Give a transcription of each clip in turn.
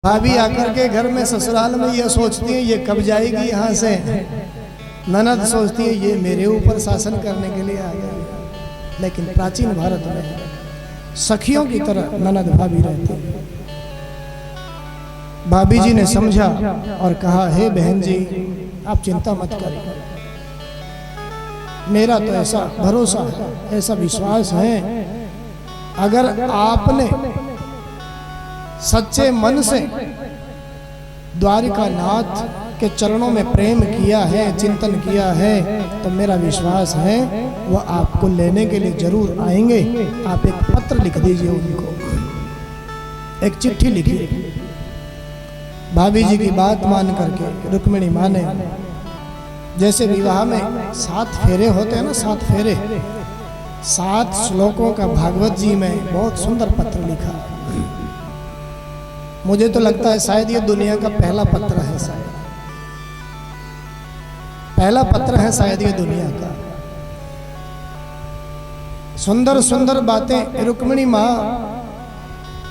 भाभी आकर के घर में ससुराल में ये सोचती है ये कब जाएगी यहाँ से। ननद सोचती है ये मेरे ऊपर शासन करने के लिए आ गई। लेकिन प्राचीन भारत में सखियों की तरह ननद भाभी रहती है। भाभी जी ने समझा और कहा, हे बहन जी आप चिंता मत करिए, मेरा तो ऐसा भरोसा है, ऐसा विश्वास है, अगर आपने सच्चे मन से द्वारिका नाथ के चरणों में प्रेम किया है, चिंतन किया है, तो मेरा विश्वास है वह आपको लेने के लिए जरूर आएंगे। आप एक पत्र लिख दीजिए उनको, एक चिट्ठी लिखिए। भाभी जी की बात मान करके रुक्मिणी माँ ने, जैसे विवाह में 7 फेरे होते हैं ना, 7 फेरे, 7 श्लोकों का भागवत जी में बहुत सुंदर पत्र लिखा। मुझे तो लगता है शायद ये दुनिया का पहला पत्र है, शायद पहला पत्र है शायद ये दुनिया का। सुंदर सुंदर बातें रुक्मिणी माँ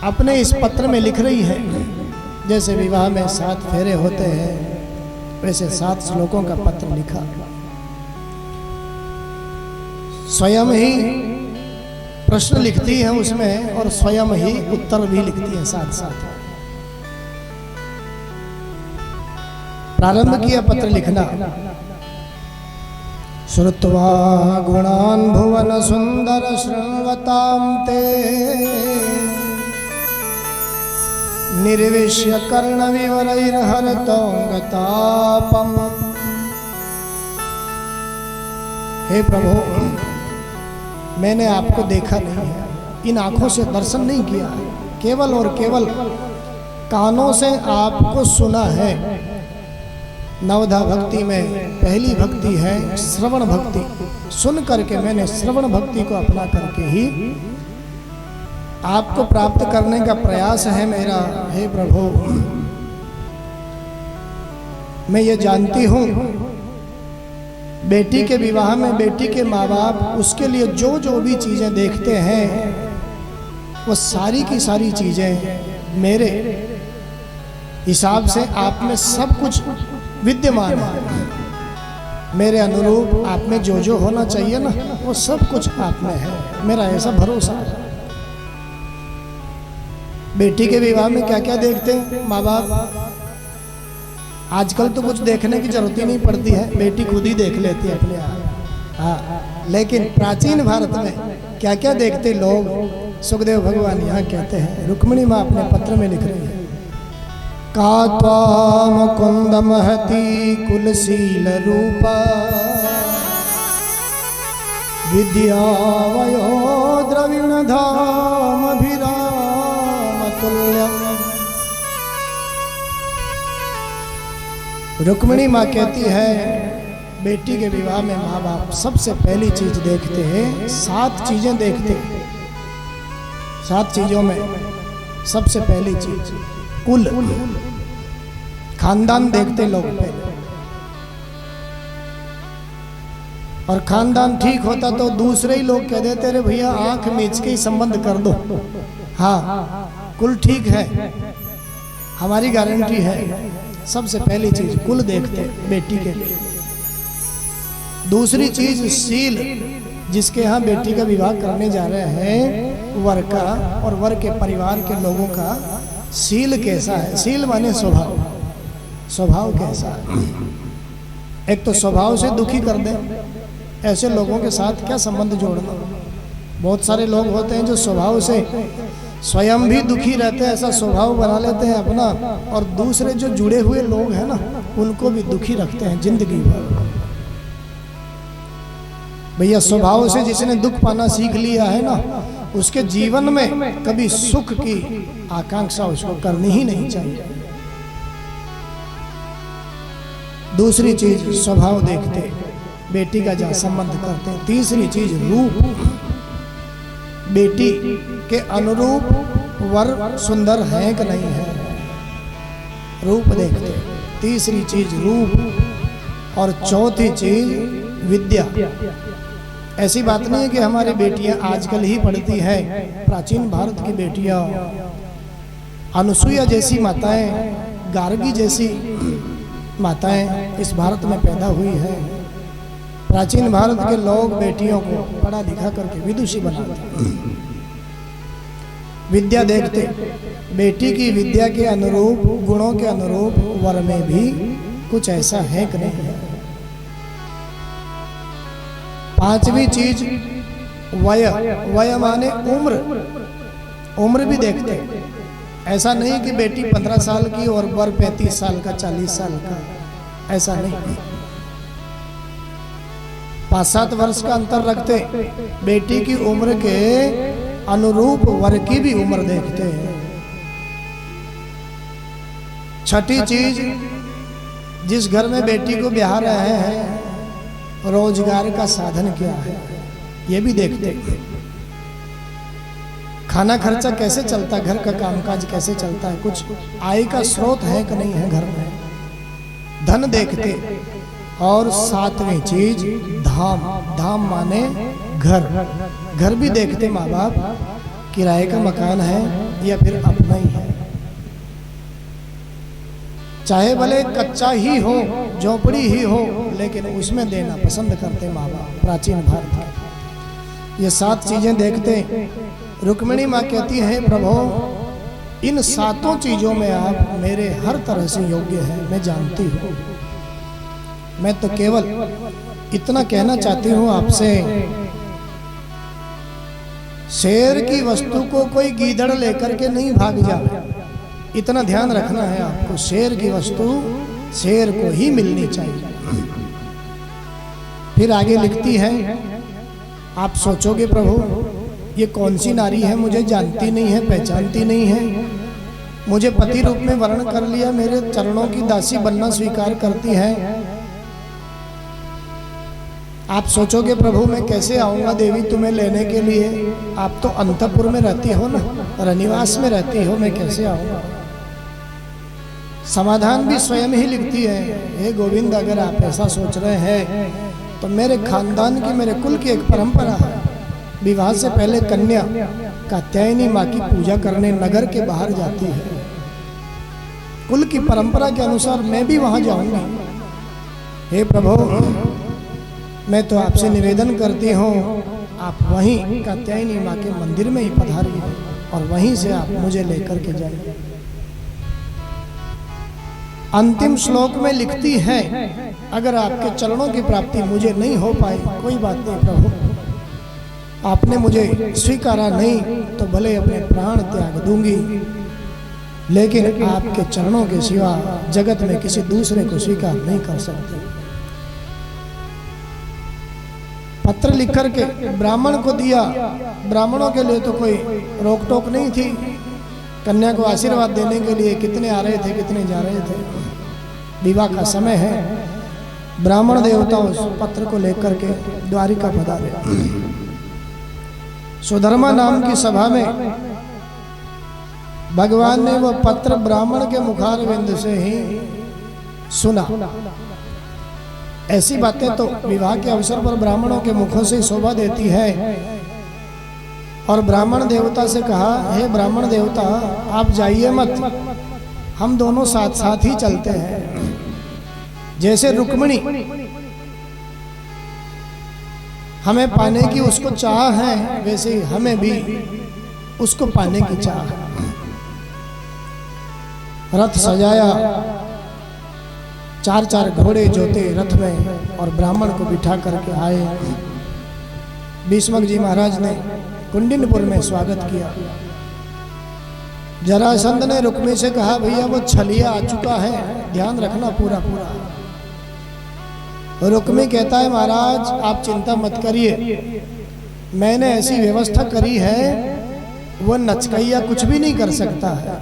अपने इस पत्र में लिख रही है। जैसे विवाह में 7 फेरे होते हैं वैसे 7 श्लोकों का पत्र लिखा। स्वयं ही प्रश्न लिखती है उसमें और स्वयं ही उत्तर भी लिखती है साथ साथ। प्रारंभ किया पत्र लिखना। श्रुत्वा गुणान् भुवन सुंदर शृण्वतां ते निर्विश्य कर्ण विवरैर्हरतोंगतापम्। हे प्रभु, मैंने आपको देखा नहीं है, इन आंखों से दर्शन नहीं किया है, केवल और केवल कानों से आपको सुना है। नवधा भक्ति में पहली भक्ति है श्रवण भक्ति। सुन करके मैंने श्रवण भक्ति को अपना करके ही आपको प्राप्त करने का प्रयास है मेरा। हे प्रभु, मैं ये जानती हूँ बेटी के विवाह में बेटी के माँ बाप उसके लिए जो जो भी चीजें देखते हैं वो सारी की सारी चीजें मेरे हिसाब से आप में सब कुछ विद्यमान है। मेरे अनुरूप आप में जो जो होना चाहिए ना वो सब कुछ आप में है, मेरा ऐसा भरोसा है। बेटी के विवाह में क्या क्या देखते हैं माँ बाप, आजकल तो कुछ देखने की जरूरत ही नहीं पड़ती है, बेटी खुद ही देख लेती है अपने आप। हाँ, लेकिन प्राचीन भारत में क्या क्या देखते लोग, सुखदेव भगवान यहाँ कहते हैं, रुक्मिणी माँ अपने पत्र में लिख रही है, का त्वा मुकुंद महती कुलशील रूपा विद्या वयो द्रविण धाम अभिराम तुल्यम। रुक्मिणी माँ कहती है बेटी के विवाह में माँ बाप सबसे पहली चीज देखते हैं, 7 चीजें देखते हैं। 7 चीजों में सबसे पहली चीज कुल, खानदान देखते लोग पहले। और खानदान ठीक होता तो दूसरे ही लोग कह देते रे भैया आंख मीच के ही संबंध कर दो। हाँ, कुल ठीक है, हमारी गारंटी है। सबसे पहली चीज कुल देखते बेटी के लिए। दूसरी चीज शील, जिसके यहाँ बेटी का विवाह करने जा रहे हैं वर का और वर के परिवार के लोगों का शील कैसा है। शील माने स्वभाव, स्वभाव कैसा है। एक तो स्वभाव से दुखी कर दे, ऐसे लोगों के साथ क्या संबंध जोड़ना। बहुत सारे लोग होते हैं जो स्वभाव से स्वयं भी दुखी रहते हैं, ऐसा स्वभाव बना लेते हैं अपना, और दूसरे जो जुड़े हुए लोग हैं ना उनको भी दुखी रखते हैं जिंदगी भर। भैया स्वभाव से जिसने दुख पाना सीख लिया है ना उसके जीवन में कभी सुख की आकांक्षा उसको करनी ही नहीं चाहिए। दूसरी चीज स्वभाव देखते, बेटी का जहाँ संबंध करते हैं। तीसरी चीज रूप, बेटी के अनुरूप वर सुंदर है कि नहीं है, रूप देखते। तीसरी चीज रूप, और चौथी चीज विद्या। ऐसी बात नहीं है कि हमारी बेटियां आजकल ही पढ़ती है, प्राचीन भारत की बेटियां अनुसुईया जैसी माताएं, गार्गी जैसी माताएं इस भारत में पैदा हुई है। प्राचीन भारत के लोग बेटियों को पढ़ा लिखा करके विदुषी बनाते, विद्या देखते, बेटी की विद्या के अनुरूप, गुणों के अनुरूप वर में भी कुछ ऐसा है कि नहीं है। पांचवी चीज वय, वय माने उम्र, उम्र भी देखते। ऐसा नहीं कि बेटी 15 साल की और वर 35 साल का, 40 साल का, ऐसा नहीं। 5-7 वर्ष का अंतर रखते, बेटी की उम्र के अनुरूप वर की भी उम्र देखते हैं। छठी चीज, जिस घर में बेटी को ब्याह रहे हैं रोजगार का साधन क्या है, ये भी देखते हैं। खाना खर्चा कैसे चलता, घर का कामकाज कैसे चलता है, कुछ आय का स्रोत है कि नहीं है घर में, धन देखते। और 7वीं चीज धाम, धाम माने घर, घर भी देखते माँ बाप, किराए का मकान है या फिर अपना ही है। चाहे भले कच्चा ही हो, झोपड़ी ही हो, लेकिन उसमें देना पसंद करते माँ बाप प्राचीन भारत के। ये 7 चीजें देखते। रुक्मिणी माँ कहती है प्रभु इन 7 चीजों में आप मेरे हर तरह से योग्य हैं, मैं जानती हूँ। मैं तो केवल इतना कहना चाहती हूँ आपसे, शेर की वस्तु को कोई गीदड़ लेकर के नहीं भाग जाए, इतना ध्यान रखना है आपको। शेर की वस्तु शेर को ही मिलनी चाहिए। फिर आगे लिखती है, आप सोचोगे प्रभु ये कौन सी नारी है, मुझे जानती नहीं है, पहचानती नहीं है, मुझे पति रूप में वर्ण कर लिया, मेरे चरणों की दासी बनना स्वीकार करती है। आप सोचोगे प्रभु मैं कैसे आऊंगा देवी तुम्हें लेने के लिए, आप तो अंतपुर में रहती हो ना, रनिवास में रहती हो, मैं कैसे आऊंगा। समाधान भी स्वयं ही लिखती है, हे गोविंद अगर आप ऐसा सोच रहे हैं तो मेरे खानदान की, मेरे कुल की एक परंपरा है, विवाह से पहले कन्या कात्यायनी माँ की पूजा करने नगर के बाहर जाती है। कुल की परंपरा के अनुसार मैं भी वहां जाऊंगा। हे प्रभु मैं तो आपसे निवेदन करती हूँ, आप वहीं कात्यायनी माँ के मंदिर में ही पधारिए और वहीं से आप मुझे लेकर के जाइए। अंतिम श्लोक में लिखती है, अगर आपके चरणों की प्राप्ति मुझे नहीं हो पाए कोई बात नहीं प्रभु, आपने मुझे स्वीकारा नहीं तो भले अपने प्राण त्याग दूंगी, लेकिन आपके चरणों के सिवा जगत में किसी दूसरे को स्वीकार नहीं कर सकती। पत्र लिख करके ब्राह्मण को दिया। ब्राह्मणों के लिए तो कोई रोक टोक नहीं थी, कन्या को आशीर्वाद देने के लिए कितने आ रहे थे, कितने जा रहे थे। विवाह का समय है, ब्राह्मण देवता उस पत्र को लेकर के द्वारिका पधारे। सुधर्मा नाम की सभा में भगवान ने वह पत्र ब्राह्मण के मुखारविंद से ही सुना। ऐसी बातें तो विवाह के अवसर पर ब्राह्मणों के मुखों से शोभा देती है। और ब्राह्मण देवता से कहा, हे ब्राह्मण देवता आप जाइए मत, हम दोनों साथ साथ ही चलते हैं। जैसे रुक्मिणी हमें पाने की उसको चाह है, वैसे ही हमें भी उसको पाने की चाह है। रथ सजाया, 4-4 घोड़े जोते रथ में और ब्राह्मण को बिठा करके आए। भीष्मक जी महाराज ने कुंडिनपुर में स्वागत किया। जरासंध ने रुक्मी से कहा, भैया वो छलिया आ चुका है, ध्यान रखना पूरा पूरा। रुक्मी कहता है, महाराज आप चिंता मत करिए, मैंने ऐसी व्यवस्था करी है, वो नचकैया कुछ भी नहीं कर सकता है,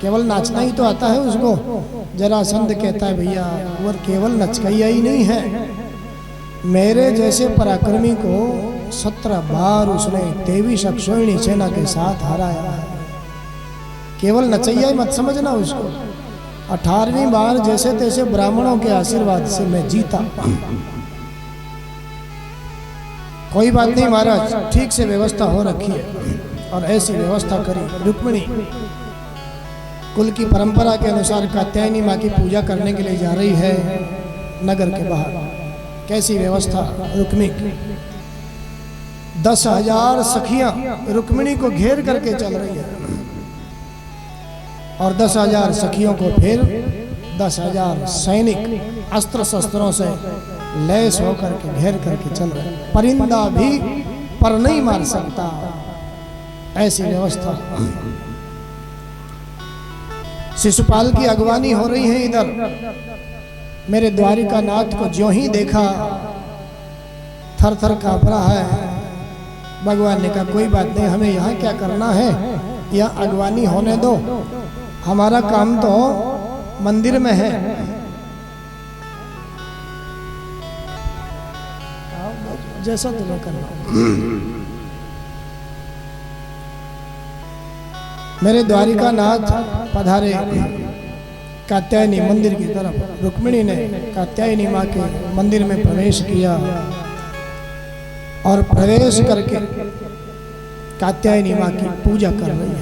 केवल नाचना ही तो आता है उसको। जरासंध कहता है, भैया वो केवल नचकैया ही नहीं है, मेरे जैसे पराक्रमी को 17 बार उसने 23 अक्षोहिणी सेना के साथ हराया है। केवल नचैया ही मत समझना उसको, 18वीं बार जैसे तैसे ब्राह्मणों के आशीर्वाद से मैं जीता। कोई बात नहीं महाराज, ठीक से व्यवस्था हो रखी है। और ऐसी व्यवस्था करी रुक्मिणी। कुल की परंपरा के अनुसार कात्यायनी माँ की पूजा करने के लिए जा रही है नगर के बाहर। कैसी व्यवस्था रुक्मिणी की। 10,000 सखियां रुक्मिणी को घेर करके चल रही है और 10,000 सखियों को फिर 10,000 सैनिक अस्त्र शस्त्रों से लैस होकर के घेर करके चल रहे हैं। परिंदा भी पर नहीं मार सकता, ऐसी व्यवस्था। शिशुपाल की अगवानी हो रही है इधर। मेरे द्वारिका नाथ को ज्यों ही देखा थर थर कांप रहा है। भगवान ने कहा कोई बात नहीं, हमें यहाँ क्या करना है, यहाँ अगवानी होने दो, हमारा काम तो मंदिर में है। जैसा तुम्हें करना। मेरे द्वारिका नाथ पधारे कात्यायनी मंदिर की तरफ। रुक्मिणी ने कात्यायनी माँ के मंदिर में प्रवेश किया और प्रवेश करके कात्यायनी माँ की पूजा कर रही है।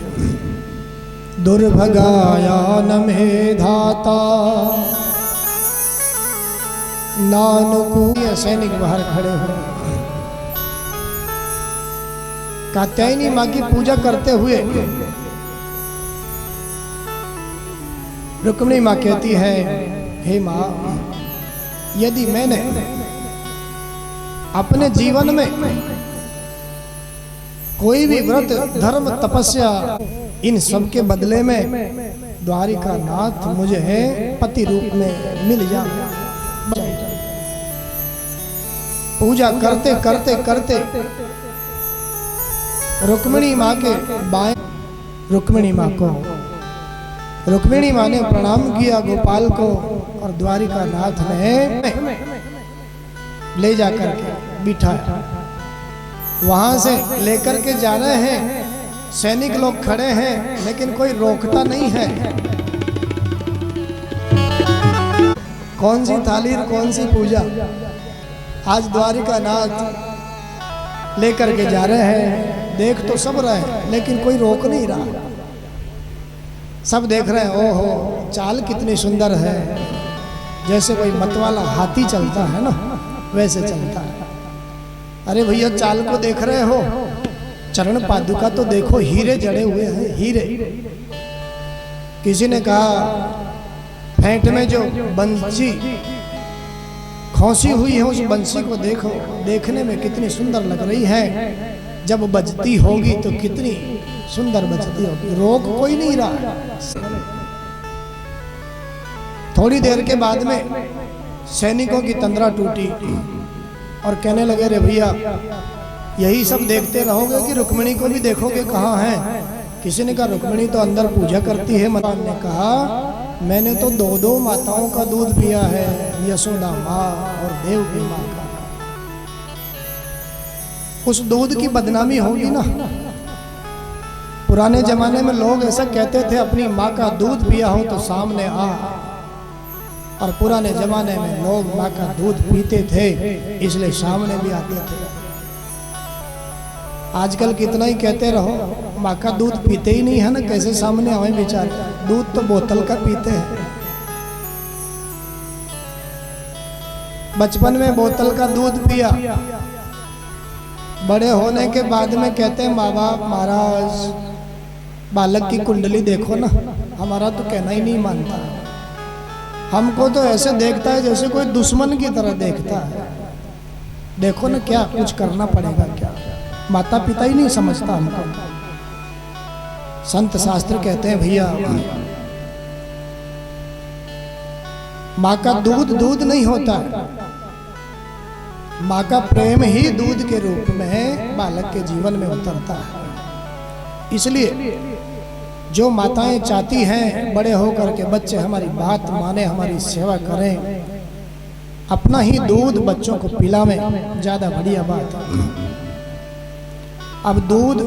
दुर्भगाया नमे धाता नानुकूल। सैनिक बाहर खड़े हुए कात्यायनी माँ की पूजा करते हुए रुक्मिणी माँ कहती है, हे माँ, यदि मैंने अपने जीवन में कोई भी व्रत धर्म तपस्या इन सब के बदले में द्वारिका नाथ मुझे पति रूप में मिल जाए। पूजा करते करते करते रुक्मिणी माँ के बाएं रुक्मिणी माँ ने प्रणाम किया गोपाल को और द्वारिका नाथ ने ले जाकर के बिठाया। वहां से लेकर के जा रहे हैं, सैनिक लोग खड़े हैं लेकिन कोई रोकता नहीं है। कौन सी थाली कौन सी पूजा। आज द्वारिका नाथ लेकर के जा रहे हैं, देख तो सब रहे हैं लेकिन कोई रोक नहीं रहा। सब देख रहे हैं, ओहो चाल कितनी सुंदर है, जैसे कोई मतवाला हाथी चलता है ना वैसे चलता है। अरे भैया चाल को देख रहे हो, चरण पादुका तो देखो, हीरे जड़े हुए हैं, हीरे। किसी ने कहा फेंट में जो बंसी खोसी हुई है उस बंसी को देखो, देखने में कितनी सुंदर लग रही है, जब बजती होगी तो कितनी सुंदर बजती होगी। रोक कोई नहीं रहा। थोड़ी देर के बाद में सैनिकों की तंद्रा टूटी और कहने लगे, रे भैया यही सब देखते रहोगे कि रुक्मिणी को भी देखोगे कहाँ है। किसी ने कहा रुक्मिणी तो अंदर पूजा करती है। भगवान ने कहा मैंने तो 2 माताओं का दूध पिया है, यशोदा माँ और देवकी माँ का। उस दूध की बदनामी होगी ना। पुराने जमाने में लोग ऐसा कहते थे, अपनी माँ का दूध पिया हो तो सामने आ। और पुराने जमाने में लोग माँ का दूध पीते थे इसलिए सामने भी आते थे। आजकल कितना ही कहते रहो, माँ का दूध पीते ही नहीं है ना, कैसे सामने आए बेचारे। दूध तो बोतल का पीते हैं। बचपन में बोतल का दूध पिया, बड़े होने के बाद में कहते हैं माँ बाप महाराज बालक की कुंडली देखो ना। हमारा तो कहना ही नहीं मानता, हमको तो ऐसे देखता है जैसे कोई दुश्मन की तरह देखता है। देखो ना क्या कुछ करना पड़ेगा क्या। माता पिता ही नहीं समझता हमको। संत शास्त्र कहते हैं भैया माँ का दूध दूध नहीं होता, माँ का प्रेम ही दूध के रूप में बालक के जीवन में उतरता है। इसलिए जो माताएं चाहती हैं बड़े होकर के बच्चे हमारी बात माने, हमारी सेवा करें, अपना ही दूध बच्चों को पिलावें, ज्यादा बढ़िया बात है। अब दूध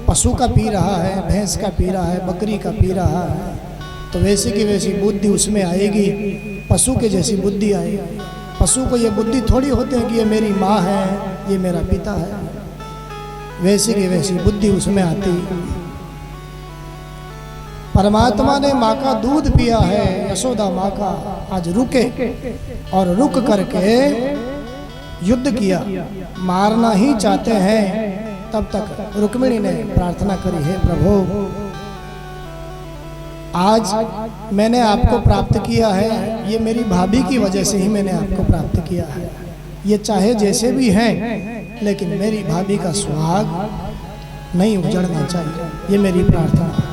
पशु का पी रहा है, भैंस का पी रहा है, बकरी का पी रहा है, तो वैसे की वैसी बुद्धि उसमें आएगी, पशु के जैसी बुद्धि आएगी। पशु को ये बुद्धि थोड़ी होती है कि ये मेरी माँ है, ये मेरा पिता है। वैसी की वैसी बुद्धि उसमें आती। परमात्मा ने माँ का दूध पिया है, यशोदा माँ का, आज रुके और रुक करके युद्ध किया। मारना ही चाहते हैं, तब तक रुक्मिणी ने प्रार्थना करी, है प्रभु आज मैंने आपको प्राप्त किया है, ये मेरी भाभी की वजह से ही मैंने आपको प्राप्त किया है। ये चाहे जैसे भी हैं, लेकिन मेरी भाभी का सुहाग नहीं उजड़ना चाहिए, ये मेरी प्रार्थना।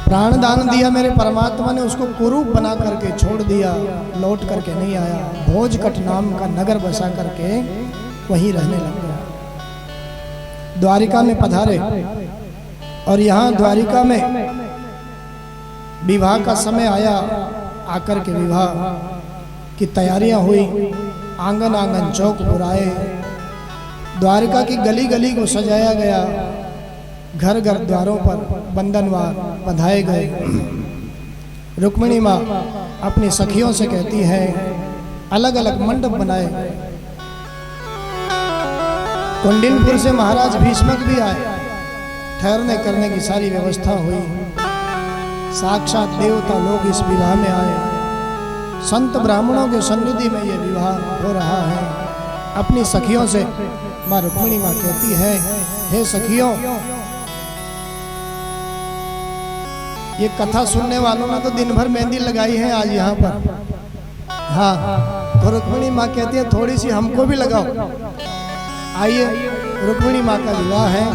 प्राण दान दिया मेरे परमात्मा ने, उसको कुरूप बना करके छोड़ दिया, लौट करके नहीं आया। भोजकट नाम का नगर बसा करके वहीं रहने लग गया। द्वारिका में पधारे और यहाँ द्वारिका में विवाह का समय आया। आकर के विवाह की तैयारियां हुई, आंगन आंगन चौक बुराए, द्वारिका की गली गली को सजाया गया, घर घर द्वारों पर बंधनवार बंधाए गए। रुक्मिणी माँ अपनी सखियों से कहती है, अलग अलग मंडप बनाए गए। कुंडिनपुर से महाराज भीष्मक भी आए, ठहरने करने की सारी व्यवस्था हुई। साक्षात देवता लोग इस विवाह में आए, संत ब्राह्मणों के सन्निधि में ये विवाह हो रहा है। अपनी सखियों से माँ रुक्मिणी माँ कहती है, हे सखियों, ये कथा सुनने वालों ने तो दिन भर मेहंदी लगाई है आज यहाँ पर। हाँ, तो रुक्मिणी माँ कहती है थोड़ी सी हमको भी लगाओ। आइए, रुक्मिणी माँ का विवाह है,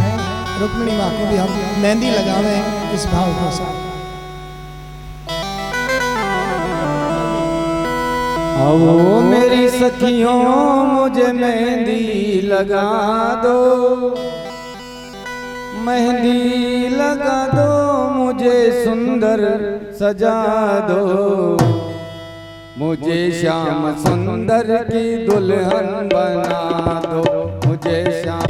रुक्मिणी माँ को भी हम मेहंदी लगावें इस भाव के साथ। आओ मेरी सखियों, मुझे मेहंदी लगा दो, मेहंदी लगा दो, मुझे सुंदर सजा दो, मुझे श्याम सुंदर की दुल्हन बना दो, मुझे श्याम।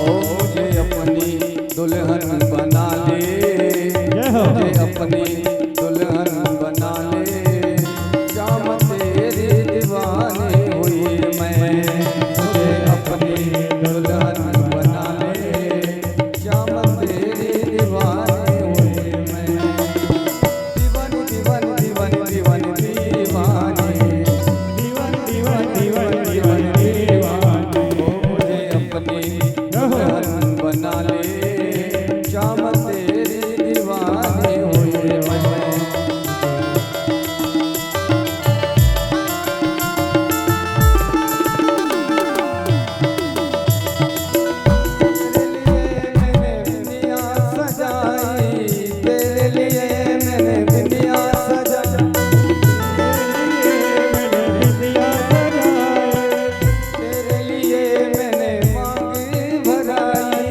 मुझे अपनी दुल्हन बना ले, मुझे अपनी दुल्हन बना ले, श्याम तेरी दीवानी हुई मैं, मुझे अपनी दुल्हन बना ले, श्याम तेरी दीवानी हुई मैं, दीवानी दीवानी दीवानी दीवानी दीवानी दीवानी दीवानी दीवानी दीवानी, मुझे अपनी दुल्हन बना ले, श्याम तेरी दीवानी हुई मैं। तेरे लिए मैंने दुनिया सजाई, तेरे लिए मैंने मांग भराई,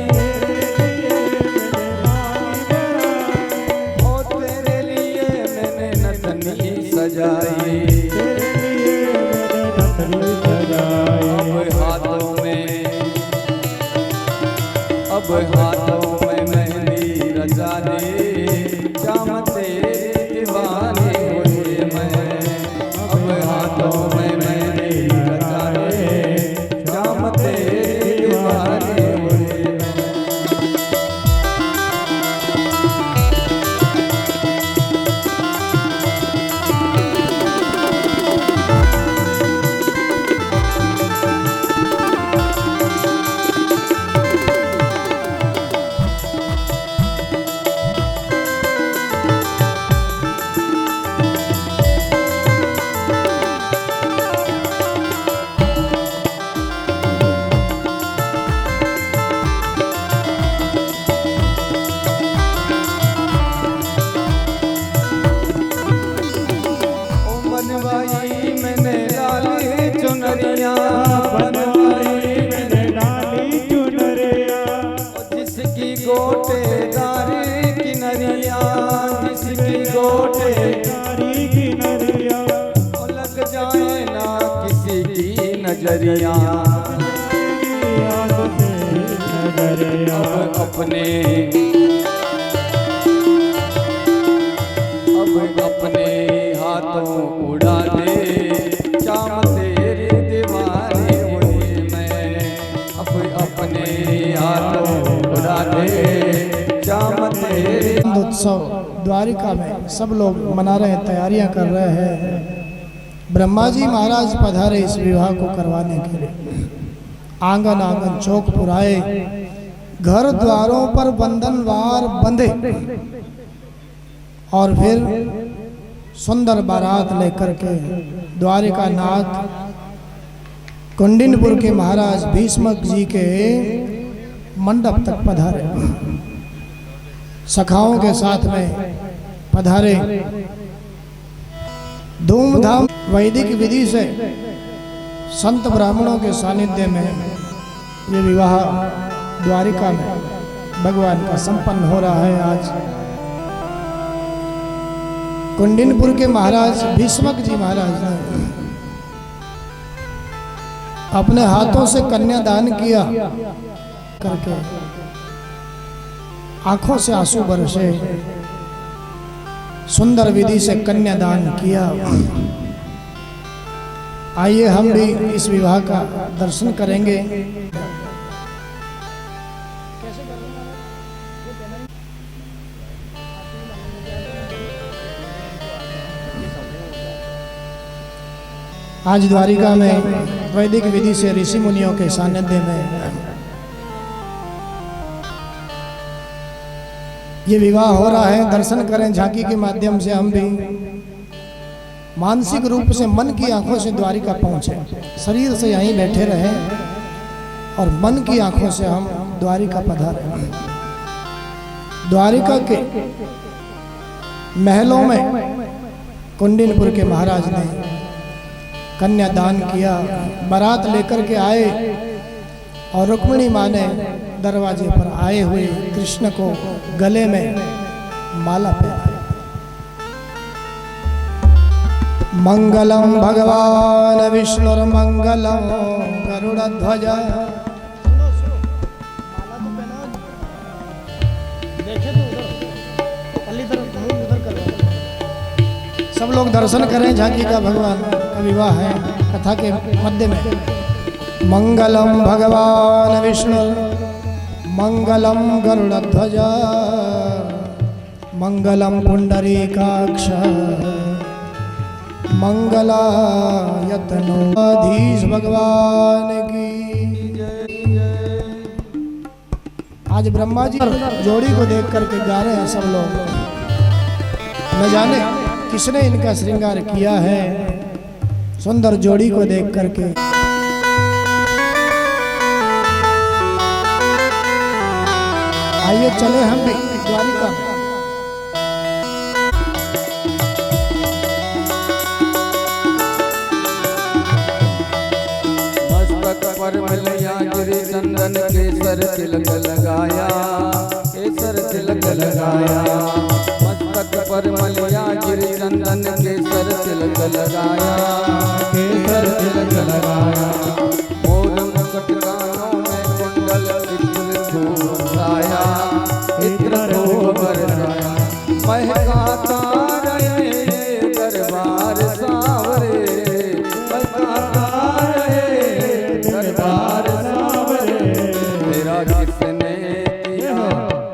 ओ तेरे लिए मैंने नथनी सजाई, अब हाथों में मेहंदी रचा दे, श्याम तेरी दीवानी हुई मैं, अब हाथों में मेहंदी रचा दे, श्याम तेरी दीवानी हुई मैं। बनवाई मैंने लाल चुनरिया, बनवाई मैंने लाली चुनरिया, जिसकी गोटेदार किनरिया, जिसकी गोटेदार किनरिया, लग जाए ना किसी की नजरिया, अब अपने हाथों उड़ा दे, श्याम तेरी दीवानी हुई मैं, अब अपने हाथों उड़ा दे, श्याम तेरी। उत्सव द्वारिका में सब लोग मना रहे हैं, तैयारियां कर रहे हैं। ब्रह्मा जी महाराज पधारे इस विवाह को करवाने के लिए। आंगन आंगन चौक पुराए, घर द्वारों पर बंधनवार बंधे और फिर सुंदर बारात लेकर के द्वारिका नाथ कुंडिनपुर के महाराज भीष्मक जी के मंडप तक पधारे, सखाओं के साथ में पधारे। धूमधाम वैदिक विधि से संत ब्राह्मणों के सानिध्य में ये विवाह द्वारिका में भगवान का संपन्न हो रहा है। आज कुंडिनपुर के महाराज भीष्मक जी महाराज ने अपने हाथों से कन्यादान किया करके आंखों से आंसू बरसे, सुंदर विधि से कन्यादान किया। आइए हम भी इस विवाह का दर्शन करेंगे। आज द्वारिका में वैदिक विधि से ऋषि मुनियों के सानिध्य में ये विवाह हो रहा है। दर्शन करें झांकी के माध्यम से, हम भी मानसिक रूप से मन की आंखों से द्वारिका पहुंचे। शरीर से यहीं बैठे रहे और मन की आंखों से हम द्वारिका पधारे। द्वारिका के महलों में कुंडिनपुर के महाराज ने कन्यादान किया। बारात लेकर के आए और रुक्मिणी माँ ने दरवाजे पर आए हुए कृष्ण को गले में माला पहनाई। मंगलम भगवान विष्णुर्मंगलम गरुड़ध्वज। देखे तो उधर पल्ली तरफ मुंह उधर कर रहे हैं। सब लोग दर्शन करें झांकी का भगवान का विवाह है कथा के मध्य में। मंगलम भगवान विष्णु मंगलम गरुड़ध्वज मंगलम पुंडरीकाक्ष मंगलायतनोधीश भगवान की। आज ब्रह्मा जी जोड़ी को देख करके गा रहे हैं सब लोग। न जाने किसने इनका श्रृंगार किया है सुंदर जोड़ी को देख करके। आइए चले हम भी द्वारिका में। पर मलया गिरी चंदन केसर तिलक लगाया, केसर तिलक लगाया। मस्तक पर मलया गिरी चंदन केसर तिलक लगाया, केसर तिलक लगाया। मोर मुकुट कानों में कुंडल इत्र धूप बरसाया, इत्र धूप बरसाया। महकाता रहे दरबार सांवरे, महकाता दरबार सांवरे। तेरा किसने किया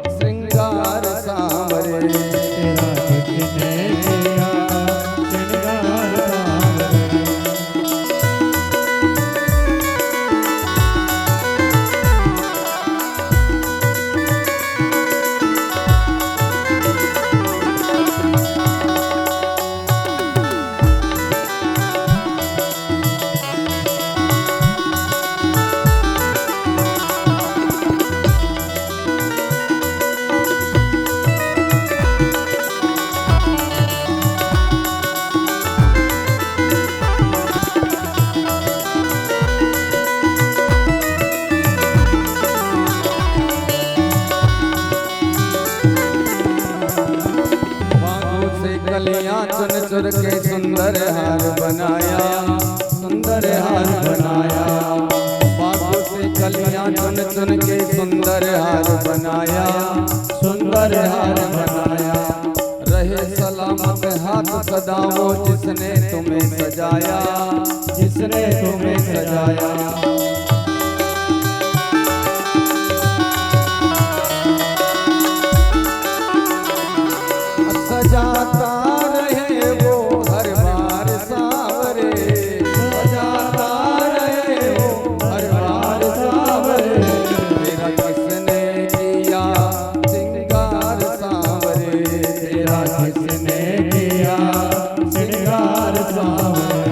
श्रृंगार सांवरे, तेरा किसने किया श्रृंगार सांवरे। चुन चुन के सुंदर हार बनाया, सुंदर हार बनाया। बागों से कलियां चुन चुन के सुंदर हार बनाया, सुंदर हार बनाया। रहे सलामत हाथ सदा वो जिसने तुम्हें सजाया, जिसने तुम्हें सजाया। सजाता रहे वो हर बार सांवरे, सजाता रहे वो हर बार सांवरे। तेरा किसने किया श्रृंगार सांवरे, तेरा किसने किया श्रृंगार सांवरे।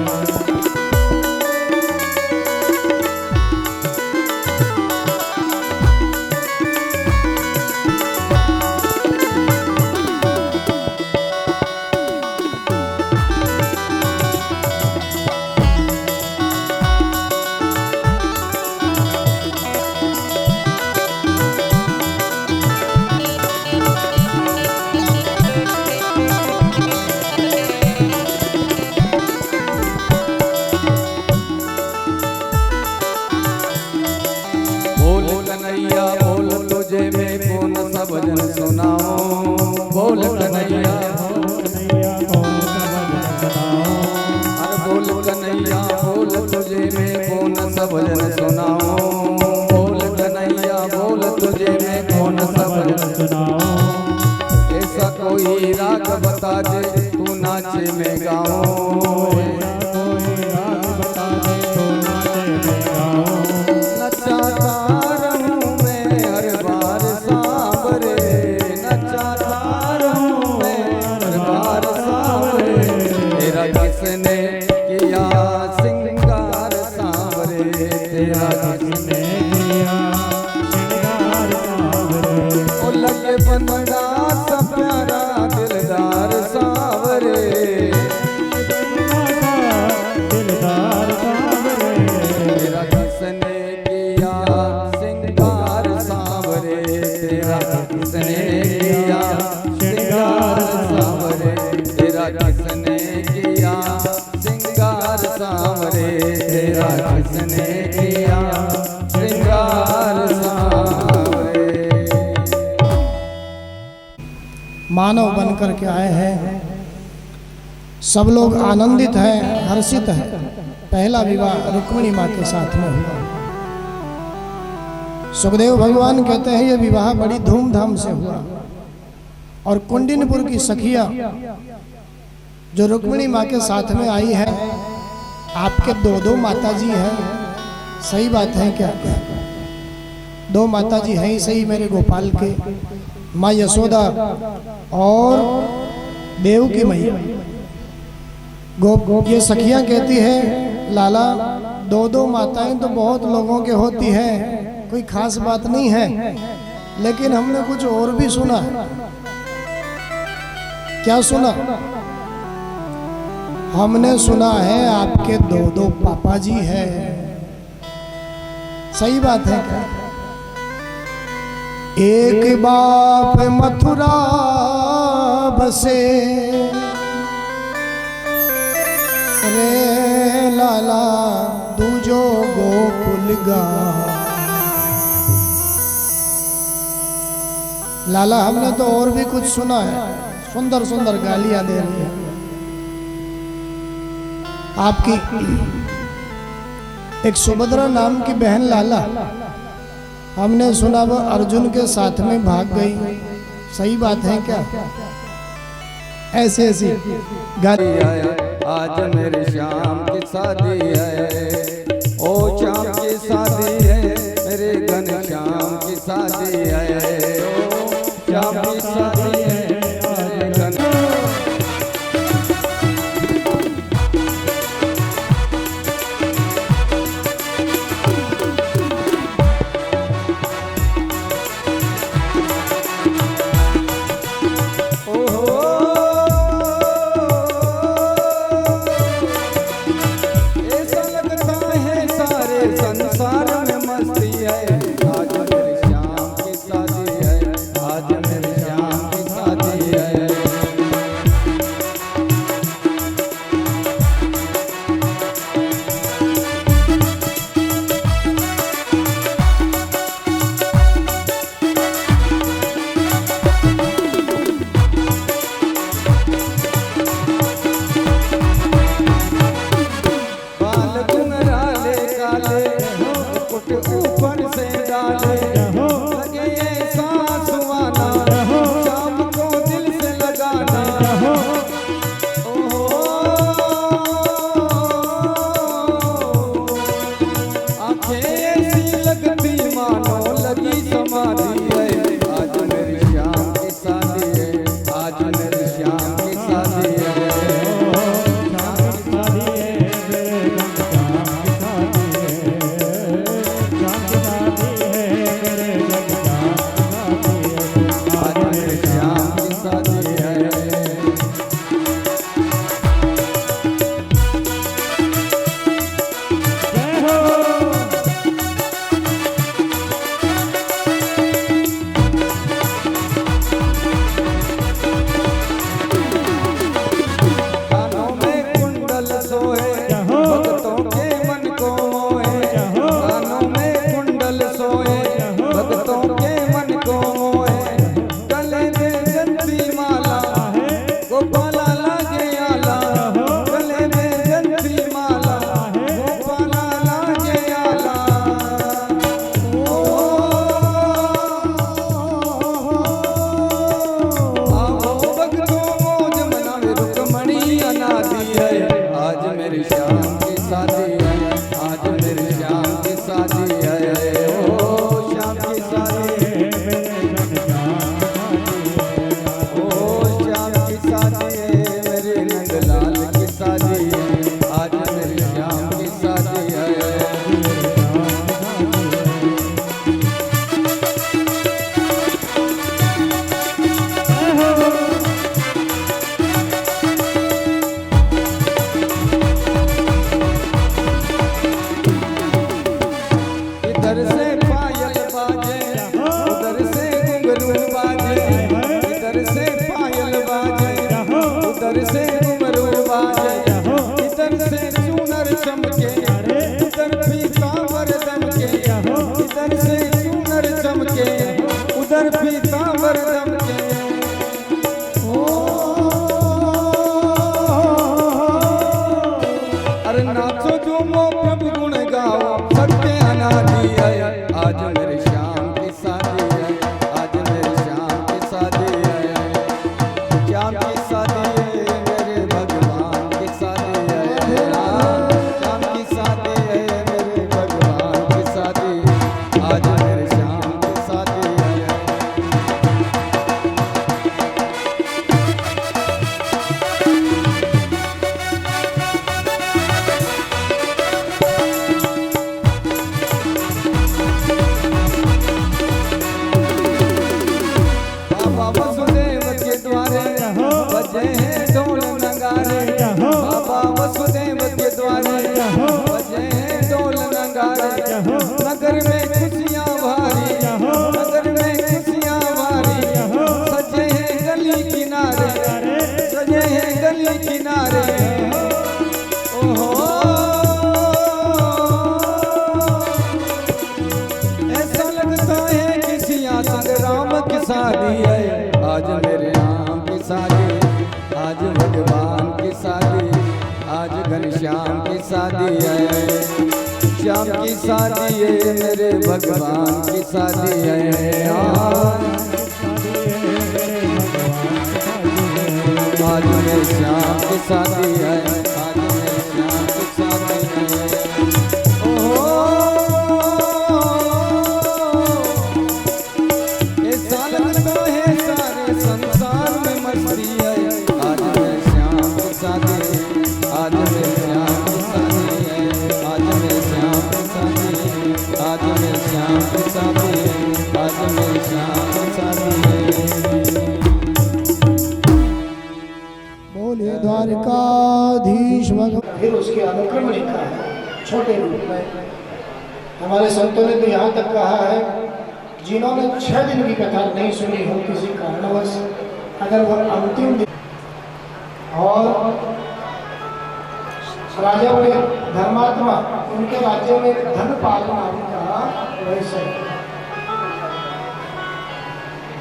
बोल तुझे मैं कौन सा भजन सुनाऊं, बोल कन्हैया कौन सा भजन सुनाऊं। अरे बोल कन्हैया बोल तुझे मैं कौन सा भजन सुनाऊं, बोल कन्हैया बोल तुझे मैं कौन सा भजन सुनाऊं। ऐसा कोई राग बता दे तू नाचे मैं गाऊं, कोई राग बता दे तू नाचे मैं गाऊं। नचाता किसने किया श्रृंगार सांवरे, तेरा किसने किया श्रृंगार सांवरे। ओ लगे बंदा सा प्यारा दिलदार सांवरे, दिलदार सांवरे। तेरा किसने किया श्रृंगार सांवरे, तेरा किसने किया श्रृंगार सांवरे। तेरा किसने किया श्रृंगार सांवरे, तेरा किसने किया श्रृंगार सांवरे। मानव बन करके आए हैं। सब लोग आनंदित हैं, हर्षित हैं। पहला विवाह रुक्मिणी माँ के साथ में हुआ। सुखदेव भगवान कहते हैं ये विवाह बड़ी धूमधाम से हुआ। और कुंडिनपुर की सखिया जो रुक्मिणी माँ के साथ में आई है, आपके दो माता जी हैं, सही बात है क्या? दो माता जी हैं ही सही मेरे गोपाल के, माँ यशोदा और देव की मैया। ये सखियां कहती है लाला दो माताएं तो बहुत लोगों के होती हैं, कोई खास बात नहीं है, लेकिन हमने कुछ और भी सुना। क्या सुना? हमने सुना है आपके दो पापा जी हैं। सही बात है क्या? एक बाप मथुरा बसे रे लाला दूजो गोकुल गा। लाला हमने तो और भी कुछ सुना है, सुंदर सुंदर गालियां दे रही है आपकी। एक सुभद्रा नाम की बहन लाला, हमने सुना वो अर्जुन के साथ में भाग गई। सही बात है क्या? ऐसे ऐसी गाली। आज मेरे श्याम की शादी है, ओ श्याम की शादी है, मेरे घन श्याम की शादी है, ओ श्याम की शादी है, मेरे घन। मेरी श्याम की शादी है, आज मेरी श्याम की शादी है, श्याम की शादी है, मेरे भगवान की शादी है, श्याम की शादी है, मेरे भगवान की शादी, आज मेरे श्याम की शादी है। बाबा वसुदेव के द्वारे बजे हैं ढोल नगारे, बाबा वसुदेव के द्वारे बजे हैं ढोल नगारे, नगर में खुशियाँ भारी, नगर में खुशियाँ भारी, सजे हैं गली किनारे, सजे हैं गली किनारे, ओहो ऐसा लगता है किसी संग राम की शादी है, आज मेरे राम की शादी, आज भगवान की शादी, आज घनश्याम की शादी है, श्याम की शादी है, मेरे भगवान की शादी है, आज मेरे श्याम की शादी है, आज मेरे श्याम की शादी है, ओहो ऐसा लगता है सारे संसार में मस्ती है, आज मेरे श्याम की शादी है, आज मेरे श्याम की शादी है, आज मेरे श्याम की शादी है, आज मेरे श्याम की शादी है, आज मेरे श्याम की शादी है। बोले द्वारकाधीश भगवान। फिर उसके अनुक्रम लिखा है छोटे रूप में। हमारे संतों ने तो यहाँ तक कहा है, जिन्होंने 6 दिन की कथा नहीं सुनी हो किसी कारणवश, अगर वह अंतिम दिन और राजा बड़े धर्मात्मा, उनके राज्य में धन पालना का वैसे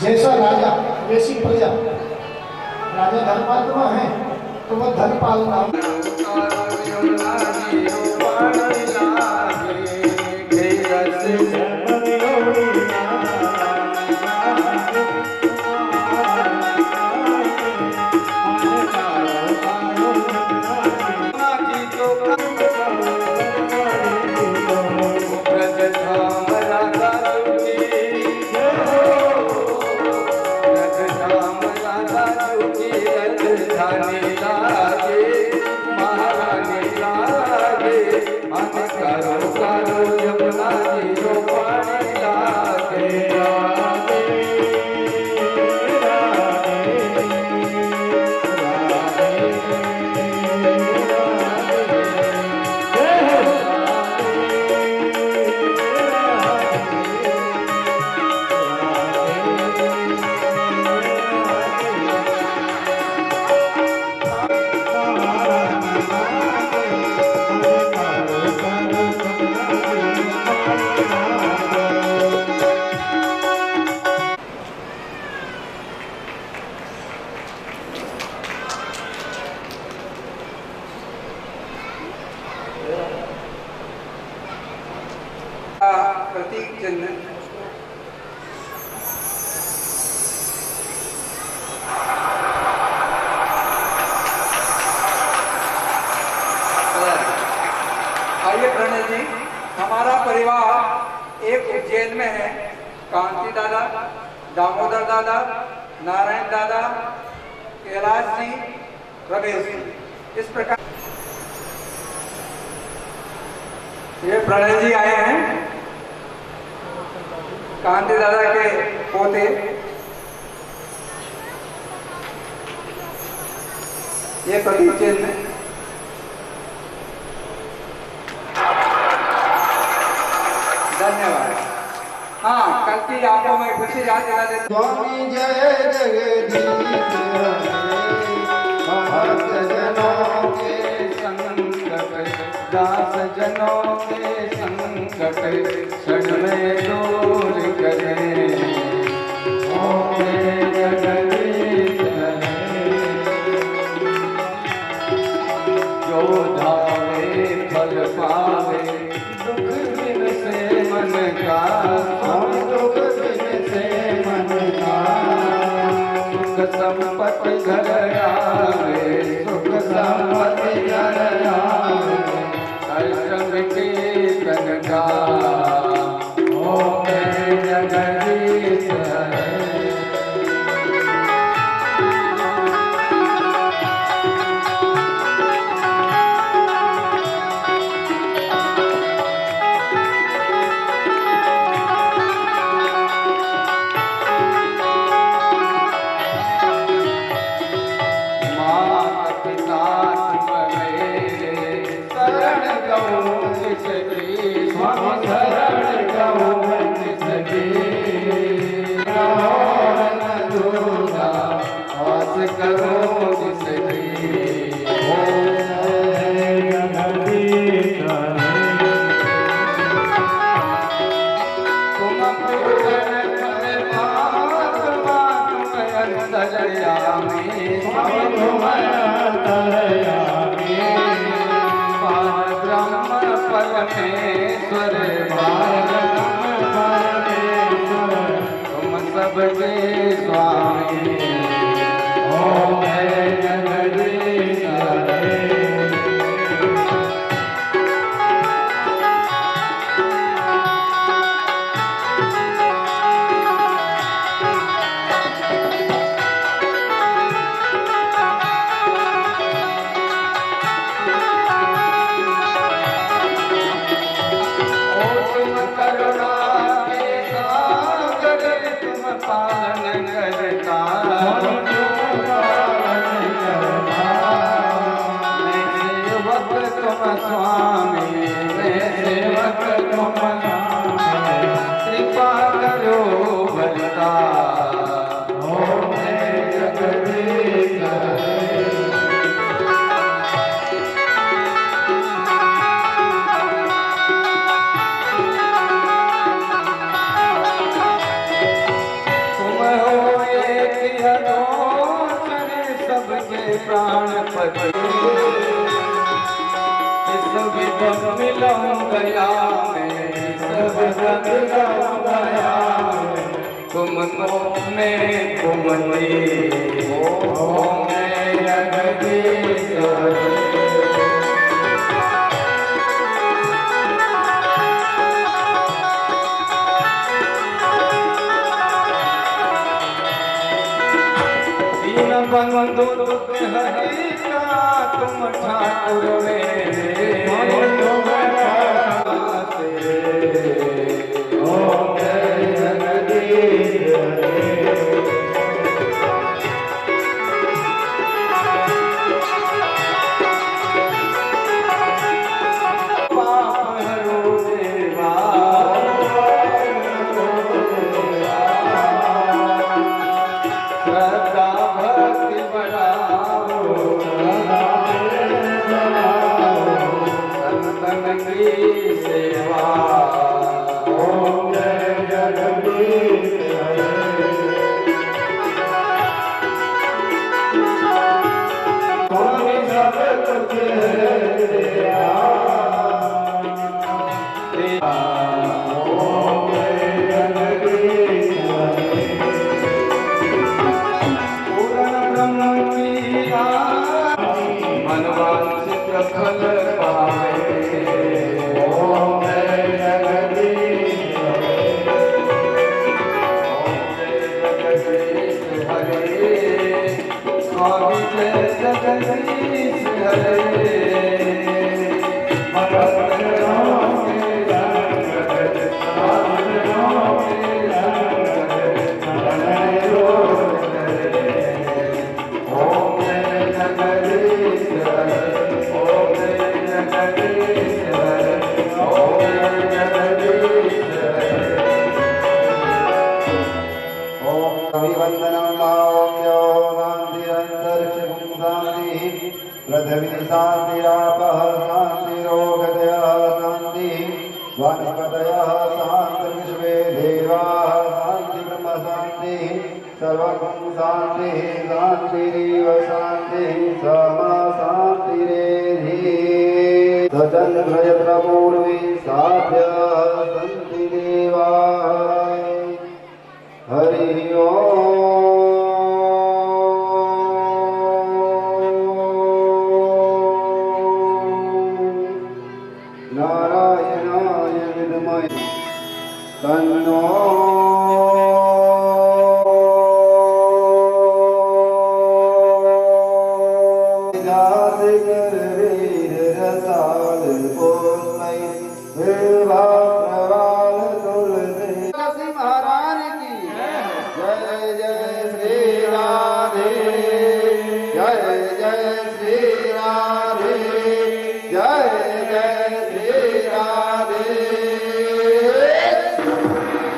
जैसा राजा वैसी प्रजा, राजा धर्मात्मा है तो वह धन पालना प्रतीक चिन्ह आइए प्रणय जी, हमारा परिवार एक उज्जैन में है। कांति दादा, दामोदर दादा, नारायण दादा, कैलाश जी, रमेश जी, इस प्रकार ये प्रणय जी आए हैं, कांति दादा के पोते। ये प्रतीक चिन्ह धन्यवाद। हाँ, कल की आपको मैं खुशी याद दिला देता। स्वामी जय जगदीश भक्त जनों के संकट, दास जनों के संकट क्षण में दूर करे। ओम जगदीश जो धावे फल पावे, दुख दिन से मन का घर आवे, सुख संपत्ति घर आवे, अष्टम कीर्तन का ओम जगदीश हरे। सबके स्वामी ओम जगदीश हरे। कृपा करो बलता ओम जगदीश हरे। तुम हो एक अगोचर सबके प्राणपति, मिलूं गया मैं सब मिलूं गया तुम में घूमती ओम जगदीश हरे। दीन बंधु हरि का तुम ठाकुर मेरे ओम जगदीश हरे। पाप हरो देवा श्रद्धा भक्ति बढ़ाओ, संतन की सेवा ओम जगदीश हरे। स्वामी सब कुछ तेरा ओम जगदीश हरे। पूर्ण ब्रह्म की मनवांछित फल पावे ओम जगदीश हरे। ओम जगदीश हरे। स्वामी जय जगदीश हरे। पृथ्वी शांतिरापः शांतिरोगतयः शान्तिः वनस्पतयः शान्तिर्विश्वे देवाः शान्ति ब्रह्म शान्तिः सर्वं शान्तिः शान्तिरेव शान्तिः समा शान्तिरेधि सचन्द्र यत्र पूर्वे साभ्यः सन्ति देवाः हरि ओम्। नारायणाय विद्महे तन्नो याद कर